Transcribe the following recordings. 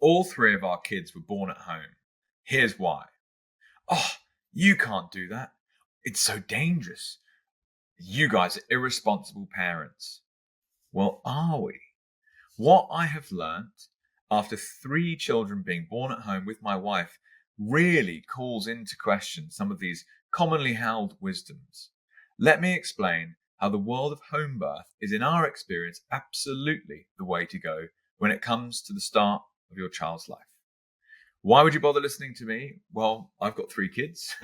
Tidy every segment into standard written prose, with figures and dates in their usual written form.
all three of our kids were born at home. Here's why. Oh, you can't do that. It's so dangerous. You guys are irresponsible parents. Well, are we? What I have learnt after 3 children being born at home with my wife really calls into question some of these commonly held wisdoms. Let me explain how the world of home birth is, in our experience, absolutely the way to go when it comes to the start of your child's life. Why would you bother listening to me? Well, I've got 3 kids.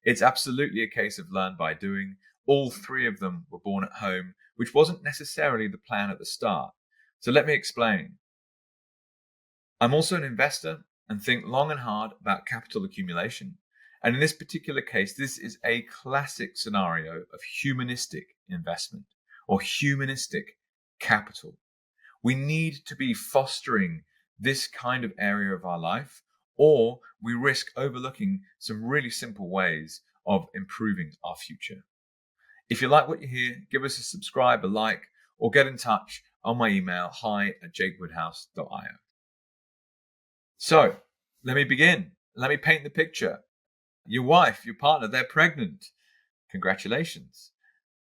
It's absolutely a case of learn by doing. All 3 of them were born at home, which wasn't necessarily the plan at the start. So let me explain. I'm also an investor and think long and hard about capital accumulation. And in this particular case, this is a classic scenario of humanistic investment or humanistic capital. We need to be fostering this kind of area of our life, or we risk overlooking some really simple ways of improving our future. If you like what you hear, give us a subscribe, a like, or get in touch on my email, hi@𝐄𝐏𝐈𝐒𝐿.io. So let me begin. Let me paint the picture. Your wife, your partner, they're pregnant. Congratulations.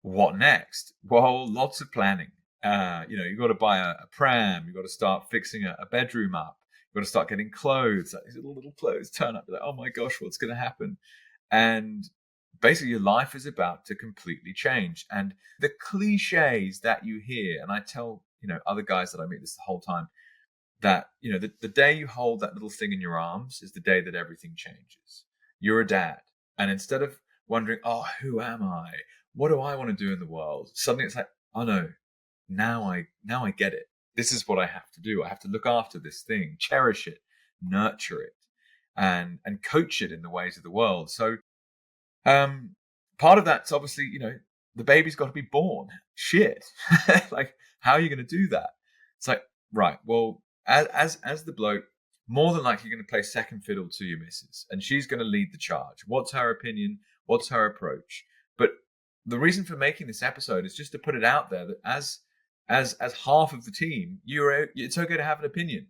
What next? Well, lots of planning. You've got to buy a pram. You've got to start fixing a bedroom up. You've got to start getting clothes. Like these little clothes turn up. You're like, oh my gosh, what's going to happen? And basically your life is about to completely change. And the cliches that you hear, and I tell, other guys that I meet this the whole time, that, the day you hold that little thing in your arms is the day that everything changes. You're a dad. And instead of wondering, oh, who am I? What do I want to do in the world? Suddenly it's like, oh no, now I get it. This is what I have to do. I have to look after this thing, cherish it, nurture it, and coach it in the ways of the world. So part of that's obviously, the baby's got to be born. Shit. Like, how are you going to do that? It's like, right, well, as the bloke, more than likely you're going to play second fiddle to your missus, and she's going to lead the charge. What's her opinion? What's her approach? But the reason for making this episode is just to put it out there that as half of the team, it's okay to have an opinion.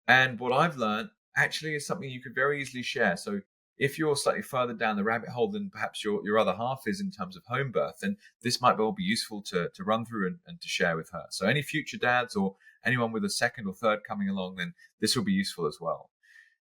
And what I've learned actually is something you could very easily share. So if you're slightly further down the rabbit hole than perhaps your other half is in terms of home birth, then this might well be useful to run through and to share with her. So any future dads or anyone with a second or third coming along, then this will be useful as well.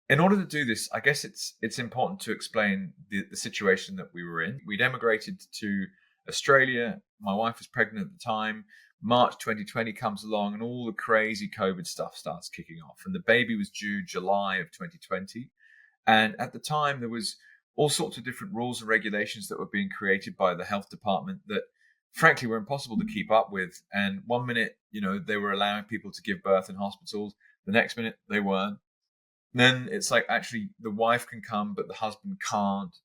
In order to do this, I guess it's important to explain the situation that we were in. We'd emigrated to Australia. My wife was pregnant at the time. March 2020 comes along and all the crazy COVID stuff starts kicking off. And the baby was due July of 2020. And at the time, there was all sorts of different rules and regulations that were being created by the health department that, frankly, were impossible to keep up with. And one minute, they were allowing people to give birth in hospitals. The next minute, they weren't. Then it's like, actually, the wife can come, but the husband can't.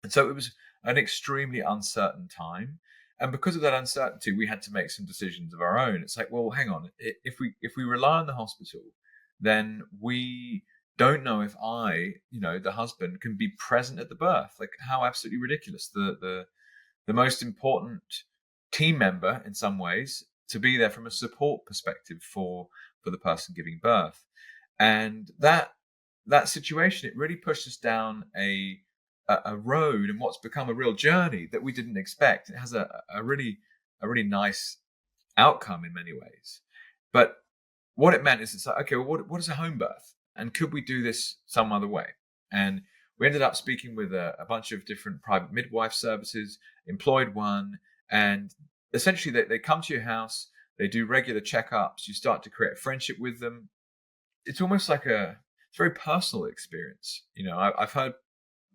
And so it was an extremely uncertain time. And because of that uncertainty, we had to make some decisions of our own. It's like, well, hang on. If we rely on the hospital, then we don't know if the husband, can be present at the birth. Like, how absolutely ridiculous. The most important team member, in some ways, to be there from a support perspective for the person giving birth. And that situation, it really pushed us down a road and what's become a real journey that we didn't expect. It has a really nice outcome in many ways. But what it meant is, it's like, okay, well, what is a home birth? And could we do this some other way? And we ended up speaking with a bunch of different private midwife services, employed one, and essentially they come to your house, they do regular checkups, you start to create a friendship with them. It's almost like it's a very personal experience. I've heard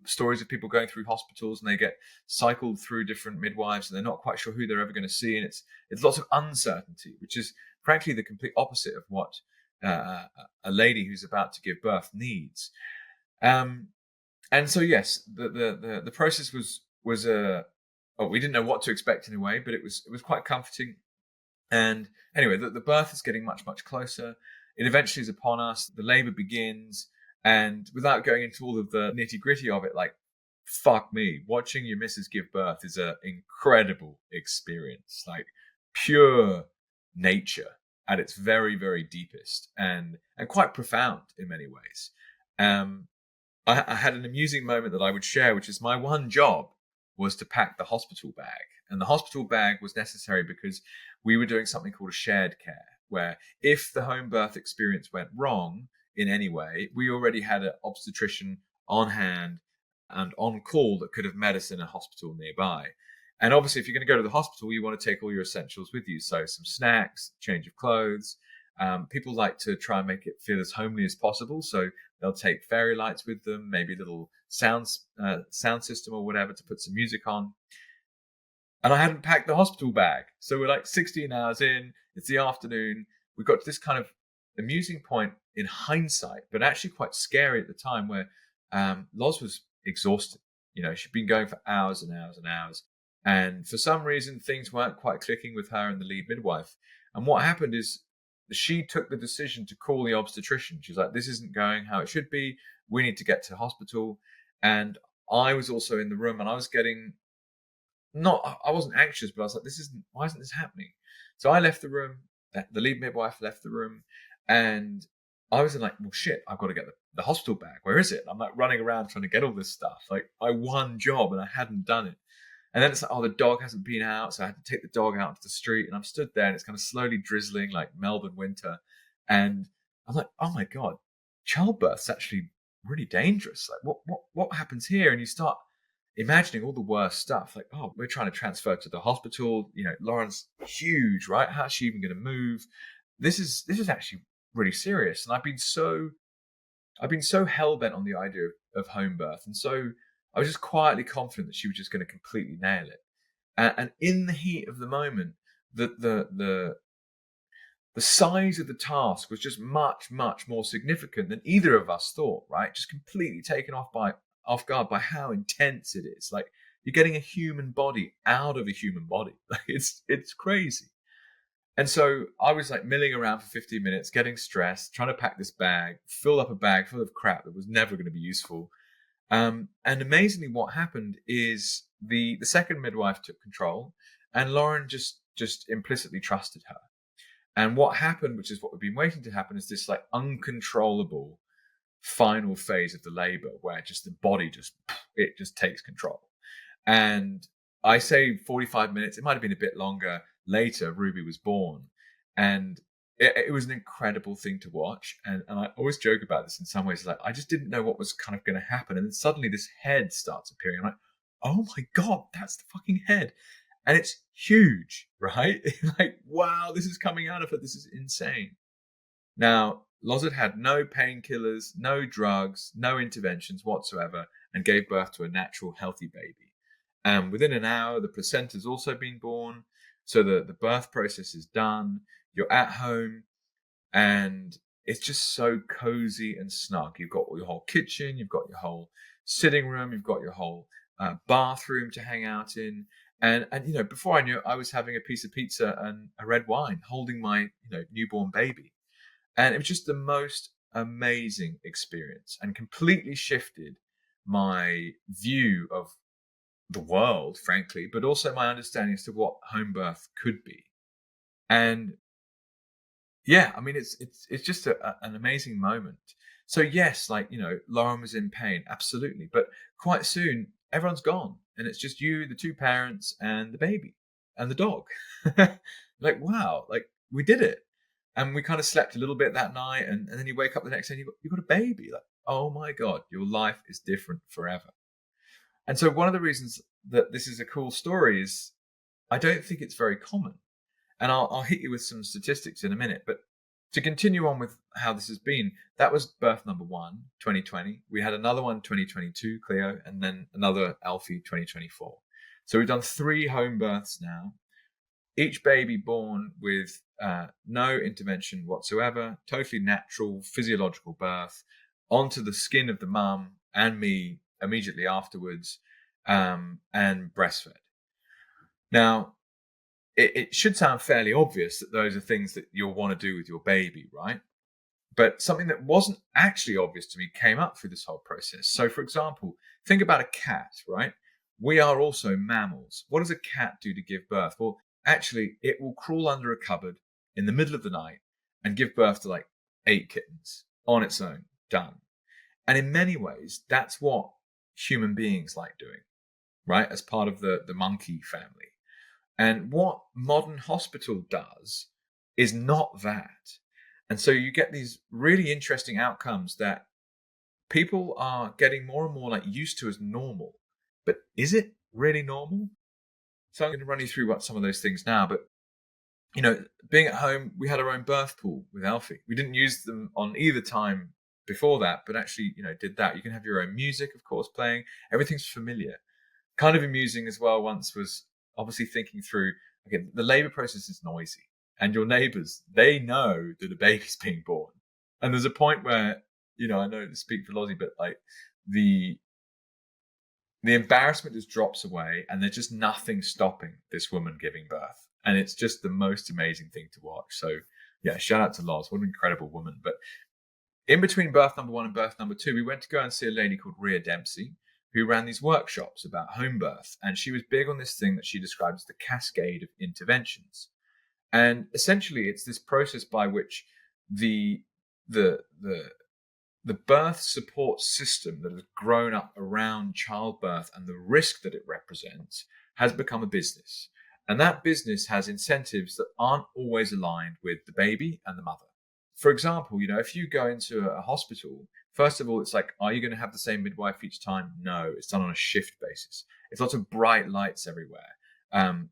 stories of people going through hospitals and they get cycled through different midwives and they're not quite sure who they're ever going to see. And it's lots of uncertainty, which is frankly the complete opposite of what a lady who's about to give birth needs. And so, yes, the process was we didn't know what to expect in a way, but it was quite comforting. And anyway, the birth is getting much, much closer. It eventually is upon us. The labor begins. And without going into all of the nitty gritty of it, like, fuck me, watching your missus give birth is an incredible experience, like pure nature. at its very, very deepest and quite profound in many ways. I had an amusing moment that I would share, which is my one job was to pack the hospital bag. And the hospital bag was necessary because we were doing something called a shared care, where if the home birth experience went wrong in any way, we already had an obstetrician on hand and on call that could have met us in a hospital nearby. And obviously, if you're going to go to the hospital, you want to take all your essentials with you. So some snacks, change of clothes. People like to try and make it feel as homely as possible. So they'll take fairy lights with them, maybe a little sound system or whatever to put some music on. And I hadn't packed the hospital bag. So we're like 16 hours in, it's the afternoon. We got to this kind of amusing point in hindsight, but actually quite scary at the time, where Loz was exhausted. You know, she'd been going for hours and hours and hours. And for some reason, things weren't quite clicking with her and the lead midwife. And what happened is she took the decision to call the obstetrician. She's like, this isn't going how it should be. We need to get to hospital. And I was also in the room, and I was getting I wasn't anxious, but I was like, why isn't this happening? So I left the room, the lead midwife left the room, and I was like, well, shit, I've got to get the hospital bag. Where is it? I'm like running around trying to get all this stuff. Like, my one job, and I hadn't done it. And then it's like, oh, the dog hasn't been out. So I had to take the dog out to the street, and I'm stood there, and it's kind of slowly drizzling like Melbourne winter. And I'm like, oh my God, childbirth's actually really dangerous. Like, what happens here? And you start imagining all the worst stuff. Like, oh, we're trying to transfer to the hospital. You know, Lauren's huge, right? How's she even going to move? This is actually really serious. And I've been so hell bent on the idea of home birth, and so I was just quietly confident that she was just going to completely nail it. And in the heat of the moment, the size of the task was just much, much more significant than either of us thought. Right? Just completely taken off guard by how intense it is. Like, you're getting a human body out of a human body. Like, it's crazy. And so I was like milling around for 15 minutes, getting stressed, trying to pack this bag, fill up a bag full of crap that was never going to be useful. And amazingly, what happened is the second midwife took control, and Lauren just implicitly trusted her. And what happened, which is what we've been waiting to happen, is this like uncontrollable final phase of the labor, where just the body just takes control. And I say 45 minutes, it might have been a bit longer later, Ruby was born. And it was an incredible thing to watch. And I always joke about this in some ways, like, I just didn't know what was kind of going to happen. And then suddenly this head starts appearing. I'm like, oh my God, that's the fucking head. And it's huge, right? Like, wow, this is coming out of her. This is insane. Now, Loz had no painkillers, no drugs, no interventions whatsoever, and gave birth to a natural, healthy baby. And within an hour, the placenta's also been born. So the birth process is done. You're at home, and it's just so cozy and snug. You've got your whole kitchen, you've got your whole sitting room, you've got your whole bathroom to hang out in. And you know, before I knew it, I was having a piece of pizza and a red wine, holding my newborn baby. And it was just the most amazing experience, and completely shifted my view of the world, frankly, but also my understanding as to what home birth could be. And yeah, I mean, it's just an amazing moment. So yes, like, Lauren was in pain, absolutely. But quite soon, everyone's gone. And it's just you, the two parents, and the baby, and the dog. Like, wow, like, we did it. And we kind of slept a little bit that night. And then you wake up the next day and you've got a baby. Like, oh my God, your life is different forever. And so one of the reasons that this is a cool story is I don't think it's very common. And I'll hit you with some statistics in a minute. But to continue on with how this has been, that was birth number 1, 2020. We had another one, 2022, 𝐂𝐄, and then another 𝐓𝐈𝐌𝐿, 2024. So we've done 3 home births now. Each baby born with no intervention whatsoever, totally natural, physiological birth, onto the skin of the mum and me immediately afterwards, and breastfed. Now, it should sound fairly obvious that those are things that you'll want to do with your baby, right? But something that wasn't actually obvious to me came up through this whole process. So, for example, think about a cat, right? We are also mammals. What does a cat do to give birth? Well, actually, it will crawl under a cupboard in the middle of the night and give birth to like 8 kittens on its own, done. And in many ways, that's what human beings like doing, right? As part of the monkey family. And what modern hospital does is not that. And so you get these really interesting outcomes that people are getting more and more like used to as normal. But is it really normal? So I'm going to run you through what some of those things now. But, you know, being at home, we had our own birth pool with Alfie. We didn't use them on either time before that, but actually, you know, did that. You can have your own music, of course, playing. Everything's familiar. Kind of amusing as well once was obviously thinking through, okay, the labor process is noisy. And your neighbors, they know that a baby's being born. And there's a point where, you know, I know to speak for Lozzie, but like the embarrassment just drops away and there's just nothing stopping this woman giving birth. And it's just the most amazing thing to watch. So yeah, shout out to Loz. What an incredible woman. But in between birth number 1 and birth number 2, we went to go and see a lady called Rhea Dempsey, who ran these workshops about home birth. And she was big on this thing that she described as the cascade of interventions. And essentially, it's this process by which the birth support system that has grown up around childbirth and the risk that it represents has become a business. And that business has incentives that aren't always aligned with the baby and the mother. For example, you know, if you go into a hospital, first of all, it's like, are you going to have the same midwife each time? No, it's done on a shift basis. It's lots of bright lights everywhere.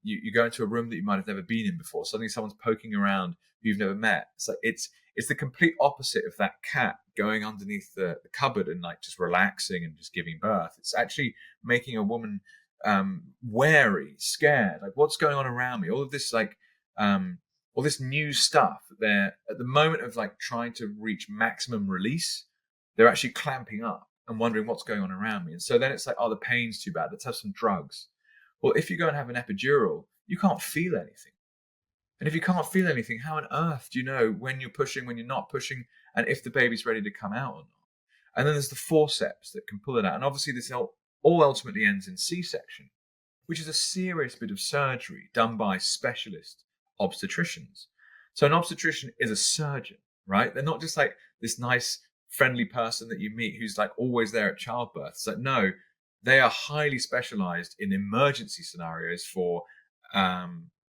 You go into a room that you might have never been in before. Suddenly someone's poking around who you've never met. So it's the complete opposite of that cat going underneath the cupboard and like just relaxing and just giving birth. It's actually making a woman wary, scared. Like, what's going on around me? All of this like all this new stuff. They're at the moment of like trying to reach maximum release, they're actually clamping up and wondering what's going on around me. And so then it's like, oh, the pain's too bad. Let's have some drugs. Well, if you go and have an epidural, you can't feel anything. And if you can't feel anything, how on earth do you know when you're pushing, when you're not pushing, and if the baby's ready to come out or not? And then there's the forceps that can pull it out. And obviously this all ultimately ends in C-section, which is a serious bit of surgery done by specialist obstetricians. So an obstetrician is a surgeon, right? They're not just like this nice, friendly person that you meet who's like always there at childbirth. It's like, no, they are highly specialized in emergency scenarios for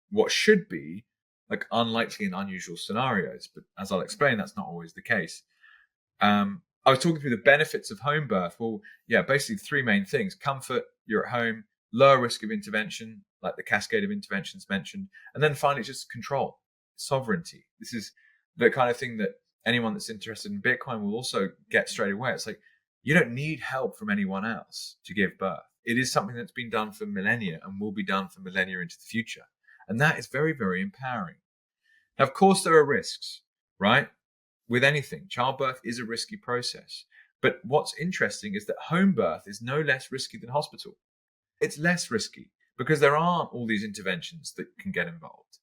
what should be like unlikely and unusual scenarios. But as I'll explain, that's not always the case. I was talking through the benefits of home birth. Well, yeah, basically 3 main things. Comfort, you're at home, lower risk of intervention, like the cascade of interventions mentioned. And then finally, just control, sovereignty. This is the kind of thing that anyone that's interested in Bitcoin will also get straight away. It's like, you don't need help from anyone else to give birth. It is something that's been done for millennia and will be done for millennia into the future. And that is very, very empowering. Now, of course, there are risks, right? With anything, childbirth is a risky process. But what's interesting is that home birth is no less risky than hospital. It's less risky because there aren't all these interventions that can get involved.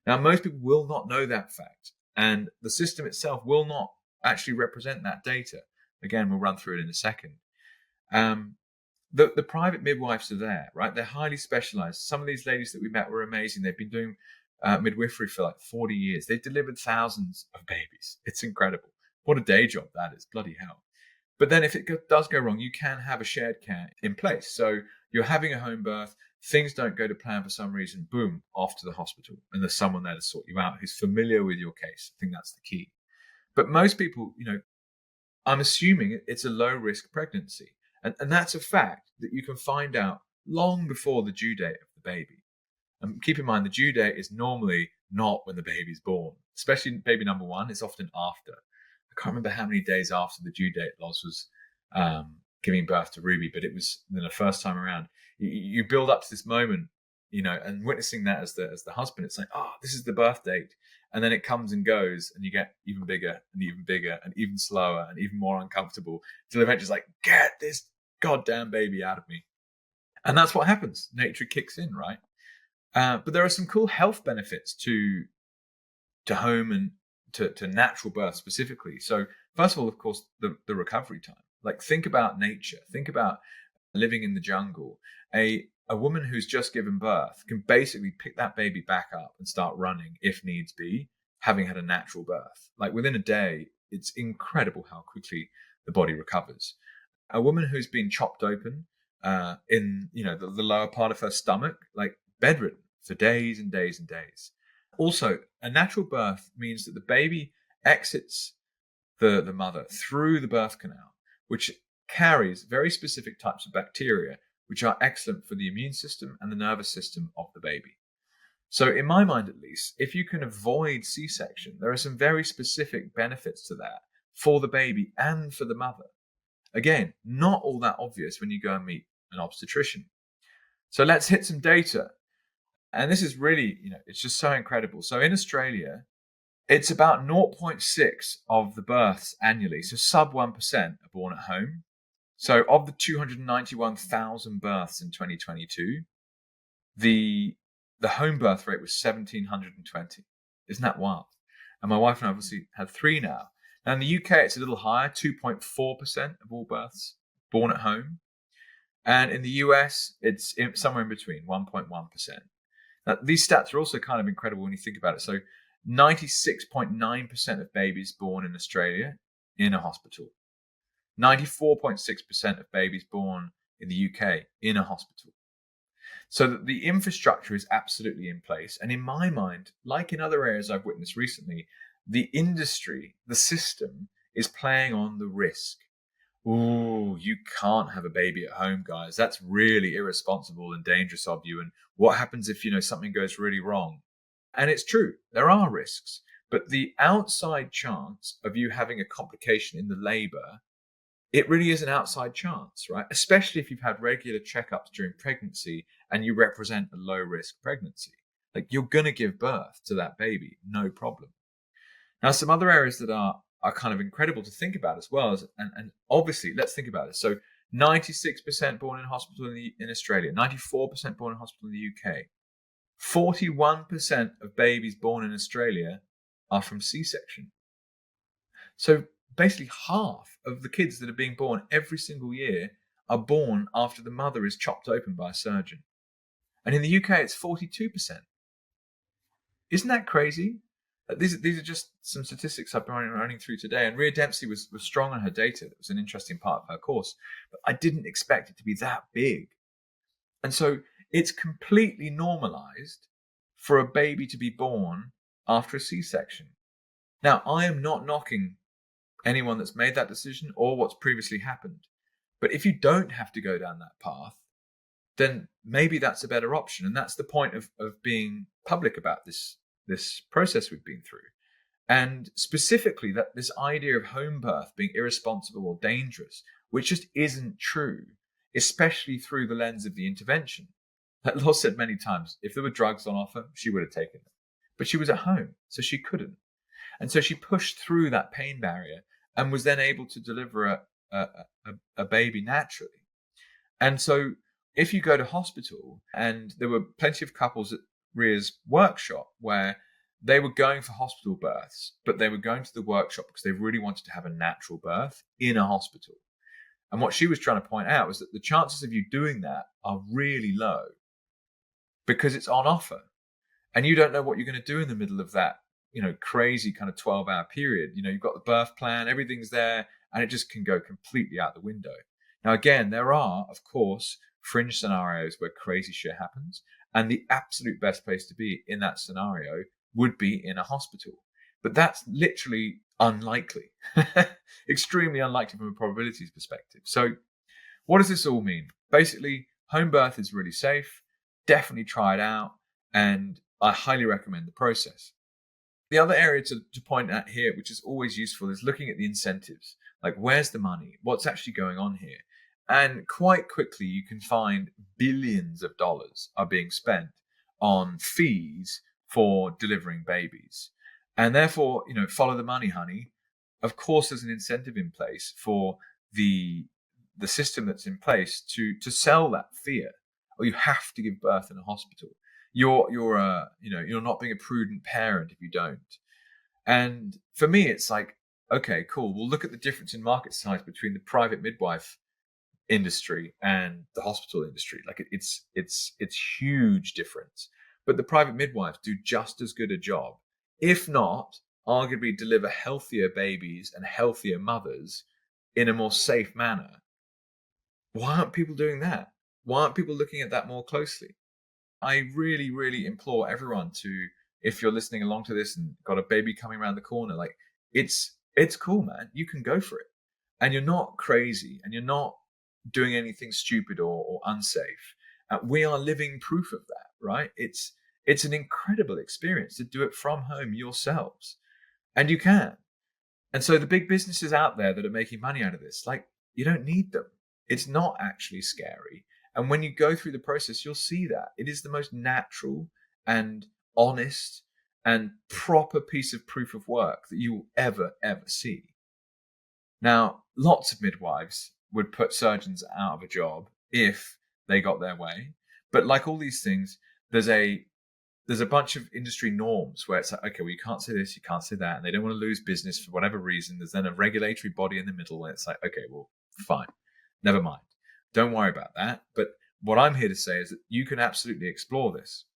Now, most people will not know that fact, and the system itself will not actually represent that data. Again, we'll run through it in a second. The private midwives are there, right? They're highly specialized. Some of these ladies that we met were amazing. They've been doing midwifery for like 40 years. They've delivered thousands of babies. It's incredible. What a day job that is. Bloody hell. But then if it does go wrong, you can have a shared care in place. So you're having a home birth, things don't go to plan for some reason, boom, off to the hospital. And there's someone there to sort you out who's familiar with your case. I think that's the key. But most people, you know, I'm assuming it's a low risk pregnancy. And that's a fact that you can find out long before the due date of the baby. And keep in mind, the due date is normally not when the baby's born, especially baby number 1. It's often after. I can't remember how many days after the due date Loz was giving birth to Ruby, but it was the first time around. You build up to this moment, you know, and witnessing that as the husband, it's like, oh, this is the birth date. And then it comes and goes, and you get even bigger and even bigger and even slower and even more uncomfortable till eventually it's like, get this goddamn baby out of me. And that's what happens. Nature kicks in, right? But there are some cool health benefits to home and to natural birth specifically. So first of all, of course, the recovery time. Like, think about nature. Think about living in the jungle. A woman who's just given birth can basically pick that baby back up and start running if needs be, having had a natural birth. Like within a day, it's incredible how quickly the body recovers. A woman who's been chopped open in the lower part of her stomach, like bedridden for days and days and days. Also, a natural birth means that the baby exits the mother through the birth canal, which carries very specific types of bacteria, which are excellent for the immune system and the nervous system of the baby. So in my mind, at least, if you can avoid C-section, there are some very specific benefits to that for the baby and for the mother. Again, not all that obvious when you go and meet an obstetrician. So let's hit some data. And this is really, it's just so incredible. So in Australia, it's about 0.6 of the births annually. So sub 1% are born at home. So of the 291,000 births in 2022, the home birth rate was 1,720. Isn't that wild? And my wife and I obviously had 3 now. Now in the UK, it's a little higher, 2.4% of all births born at home. And in the US, it's somewhere in between, 1.1%. Now, these stats are also kind of incredible when you think about it. So 96.9% of babies born in Australia in a hospital. 94.6% of babies born in the UK in a hospital. So that the infrastructure is absolutely in place. And in my mind, like in other areas I've witnessed recently, the industry, the system is playing on the risk. Ooh, you can't have a baby at home, guys. That's really irresponsible and dangerous of you. And what happens if, something goes really wrong? And it's true, there are risks. But the outside chance of you having a complication in the labor, it really is an outside chance, right? Especially if you've had regular checkups during pregnancy and you represent a low-risk pregnancy. Like, you're going to give birth to that baby, no problem. Now, some other areas that are kind of incredible to think about as well, and obviously, let's think about this. So 96% born in hospital in Australia, 94% born in hospital in the UK. 41% of babies born in Australia are from C-section. So basically half of the kids that are being born every single year are born after the mother is chopped open by a surgeon. And in the UK, it's 42%. Isn't that crazy? These are just some statistics I've been running through today. And Rhea Dempsey was strong on her data. That was an interesting part of her course. But I didn't expect it to be that big. And so it's completely normalized for a baby to be born after a C-section. Now, I am not knocking anyone that's made that decision or what's previously happened. But if you don't have to go down that path, then maybe that's a better option. And that's the point of being public about this process we've been through. And specifically that this idea of home birth being irresponsible or dangerous, which just isn't true, especially through the lens of the intervention. Like Law said many times, if there were drugs on offer, she would have taken them. But she was at home, so she couldn't. And so she pushed through that pain barrier and was then able to deliver a baby naturally. And so if you go to hospital, and there were plenty of couples at Rhea's workshop where they were going for hospital births, but they were going to the workshop because they really wanted to have a natural birth in a hospital. And what she was trying to point out was that the chances of you doing that are really low because it's on offer. And you don't know what you're going to do in the middle of that, crazy kind of 12-hour period. You've got the birth plan, everything's there, and it just can go completely out the window. Now, again, there are, of course, fringe scenarios where crazy shit happens. And the absolute best place to be in that scenario would be in a hospital. But that's literally unlikely, extremely unlikely from a probabilities perspective. So what does this all mean? Basically, home birth is really safe. Definitely try it out. And I highly recommend the process. The other area to point out here, which is always useful, is looking at the incentives. Like, where's the money? What's actually going on here? And quite quickly, you can find billions of dollars are being spent on fees for delivering babies. And therefore, follow the money, honey. Of course, there's an incentive in place for the system that's in place to sell that fear. Or you have to give birth in a hospital. You're not being a prudent parent if you don't. And for me, it's like, okay, cool. We'll look at the difference in market size between the private midwife industry and the hospital industry. Like it's huge difference. But the private midwives do just as good a job if not, arguably deliver healthier babies and healthier mothers in a more safe manner. Why aren't people doing that? Why aren't people looking at that more closely? I really, really implore everyone to, if you're listening along to this and got a baby coming around the corner, like it's cool, man. You can go for it. And you're not crazy and you're not doing anything stupid or unsafe. We are living proof of that, right? It's an incredible experience to do it from home yourselves. And you can. And so the big businesses out there that are making money out of this, like, you don't need them. It's not actually scary. And when you go through the process, you'll see that it is the most natural and honest and proper piece of proof of work that you will ever see. Now, lots of midwives would put surgeons out of a job if they got their way. But like all these things, there's a bunch of industry norms where it's like, okay, well, you can't say this, you can't say that, and they don't want to lose business for whatever reason. There's then a regulatory body in the middle, and it's like, okay, well, fine, never mind. Don't worry about that. But what I'm here to say is that you can absolutely explore this.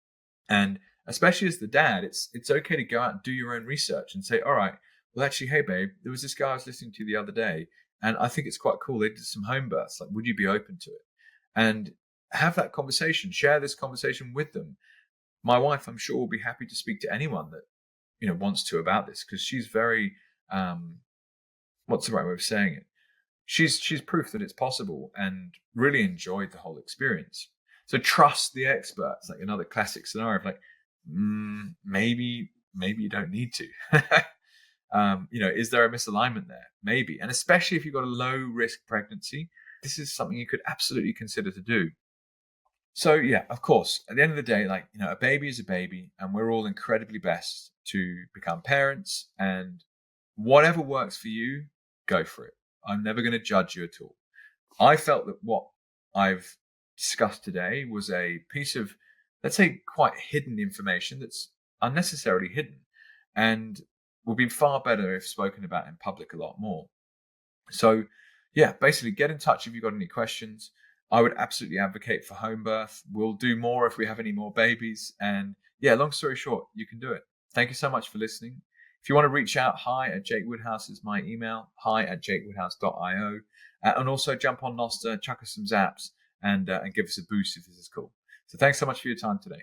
And especially as the dad, it's okay to go out and do your own research and say, all right, well, actually, hey, babe, there was this guy I was listening to the other day, and I think it's quite cool. They did some home births. Like, would you be open to it? And have that conversation, share this conversation with them. My wife, I'm sure, will be happy to speak to anyone that, wants to about this, because she's very, what's the right way of saying it? She's proof that it's possible and really enjoyed the whole experience. So trust the experts, like another classic scenario of like, maybe you don't need to. Is there a misalignment there? Maybe. And especially if you've got a low risk pregnancy, this is something you could absolutely consider to do. So yeah, of course, at the end of the day, a baby is a baby, and we're all incredibly blessed to become parents, and whatever works for you, go for it. I'm never going to judge you at all. I felt that what I've discussed today was a piece of, let's say, quite hidden information that's unnecessarily hidden and would be far better if spoken about in public a lot more. So yeah, basically get in touch if you've got any questions. I would absolutely advocate for home birth. We'll do more if we have any more babies. And yeah, long story short, you can do it. Thank you so much for listening. If you want to reach out, hi@JWP96 is my email, hi@JWP96.io. And also jump on Noster, chuck us some zaps, and give us a boost if this is cool. So thanks so much for your time today.